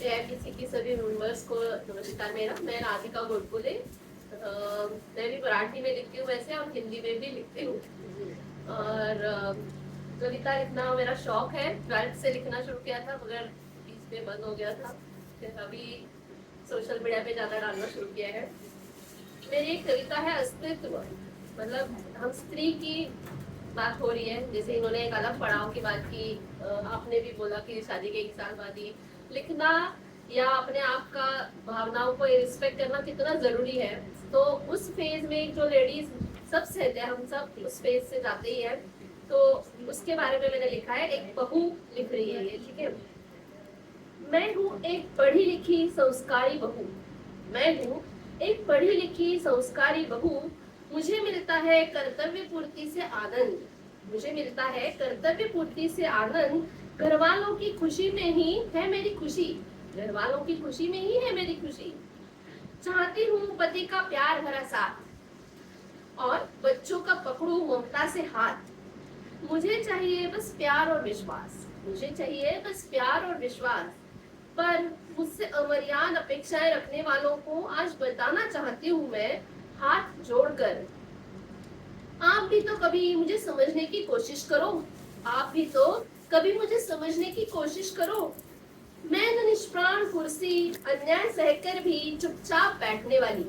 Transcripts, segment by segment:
एआईपीसी की सभी मेंबर्स को नमस्कार। मैं राधिका गोडबोले। मैं भी मराठी में लिखती हूँ वैसे, और हिंदी में भी लिखती हूँ। और कविता लिखना मेरा शौक है। 12th से लिखना शुरू किया था, मगर बीच में बंद हो गया था। फिर अभी सोशल मीडिया पे ज्यादा डालना शुरू किया है। मेरी एक कविता है अस्तित्व। मतलब हम स्त्री की बात हो रही है, जैसे इन्होंने एक अलग पड़ाव की बात की। आपने भी बोला कि शादी के 1 साल बाद ही लिखना या अपने आप का भावनाओं को रिस्पेक्ट करना कितना जरूरी है। तो उस फेज में जो लेडीज सब सहते हैं, हम सब उस फेज से जाते ही हैं। तो उसके बारे में मैंने लिखा है। एक बहू लिख रही है ये, ठीक है। मैं हूँ एक पढ़ी लिखी संस्कारी बहू। मैं हूँ एक पढ़ी लिखी संस्कारी बहू। मुझे मिलता है कर्तव्य पूर्ति से आनंद। मुझे मिलता है कर्तव्य पूर्ति से आनंद। घर वालों की खुशी में ही है मेरी खुशी। घर वालों की खुशी में ही है मेरी खुशी। चाहती हूँ पति का प्यार भरा साथ और बच्चों का पकड़ू ममता से हाथ। मुझे चाहिए बस प्यार और विश्वास। मुझे चाहिए बस प्यार और विश्वास। पर मुझसे अमर्याद अपेक्षाएं रखने वालों को आज बताना चाहती हूँ मैं, हाथ जोड़कर, आप भी तो कभी मुझे समझने की कोशिश करो। आप भी तो कभी मुझे समझने की कोशिश करो। मैं न निष्प्राण कुर्सी अन्याय सहकर भी चुपचाप बैठने वाली।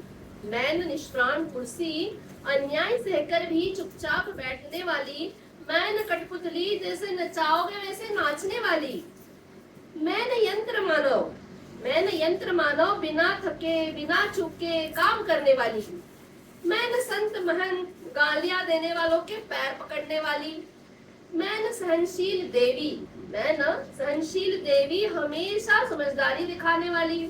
मैं न निष्प्राण कुर्सी अन्याय सहकर भी चुपचाप बैठने वाली। मैं न कठपुतली जैसे नचाओगे वैसे नाचने वाली। मैं न यंत्र मानव। मैं न यंत्र मानव, बिना थके बिना चूके काम करने वाली। मैं न संत महंत गालियां देने वालों के पैर पकड़ने वाली। मैं न सहनशील देवी। मैं न सहनशील देवी, हमेशा समझदारी दिखाने वाली।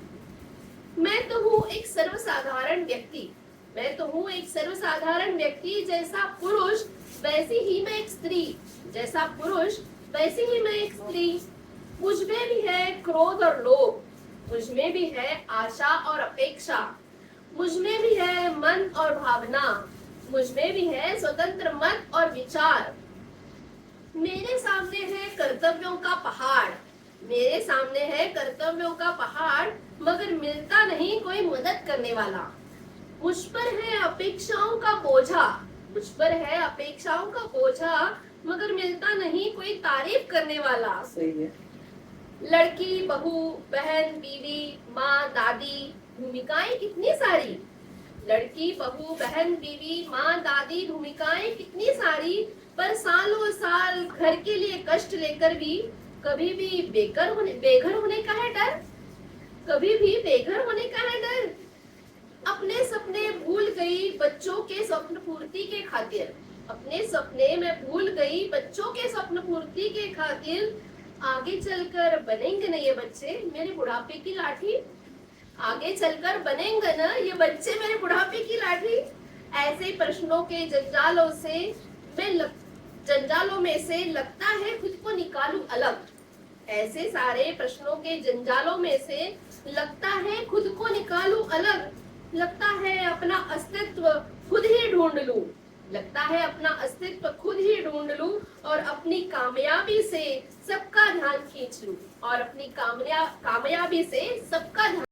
मैं तो हूँ एक सर्वसाधारण व्यक्ति। मैं तो हूँ एक सर्वसाधारण व्यक्ति। जैसा पुरुष वैसी ही मैं एक स्त्री। जैसा पुरुष वैसी ही मैं एक स्त्री। मुझ में भी है क्रोध और लोभ। मुझ में भी है आशा और अपेक्षा। मुझ में भी है मन और भावना। मुझ में भी है स्वतंत्र मत और विचार। मेरे सामने है कर्तव्यों का पहाड़। मेरे सामने है कर्तव्यों का पहाड़, मगर मिलता नहीं कोई मदद करने वाला। मुझ पर है अपेक्षाओं का बोझा। मुझ पर है अपेक्षाओं का बोझा, मगर मिलता नहीं कोई तारीफ करने वाला। सही है। लड़की, बहू, बहन, बीवी, माँ, दादी, भूमिकाएं कितनी सारी। लड़की, बहू, बहन, बीवी, माँ, दादी, भूमिकाएं कितनी सारी। पर सालों साल घर के लिए कष्ट लेकर भी कभी भी बेघर होने का है डर। कभी भी बेघर होने का है डर। अपने सपने भूल गई बच्चों के स्वप्न पूर्ति के खातिर। अपने सपने मैं भूल गई बच्चों के स्वप्न पूर्ति के खातिर। आगे चलकर बनेंगे न ये बच्चे मेरे बुढ़ापे की लाठी। आगे चलकर बनेंगे न ये बच्चे मेरे बुढ़ापे की लाठी। ऐसे प्रश्नों के जंजालों से जंजालों में से लगता है खुद को निकालूं अलग। ऐसे सारे प्रश्नों के जंजालों में से लगता है खुद को निकालूं अलग। लगता है अपना अस्तित्व खुद ही ढूंढ लूं। लगता है अपना अस्तित्व खुद ही ढूंढ लूं और अपनी कामयाबी से सबका ध्यान खींच लूं। और अपनी कामयाबी से सबका ध्यान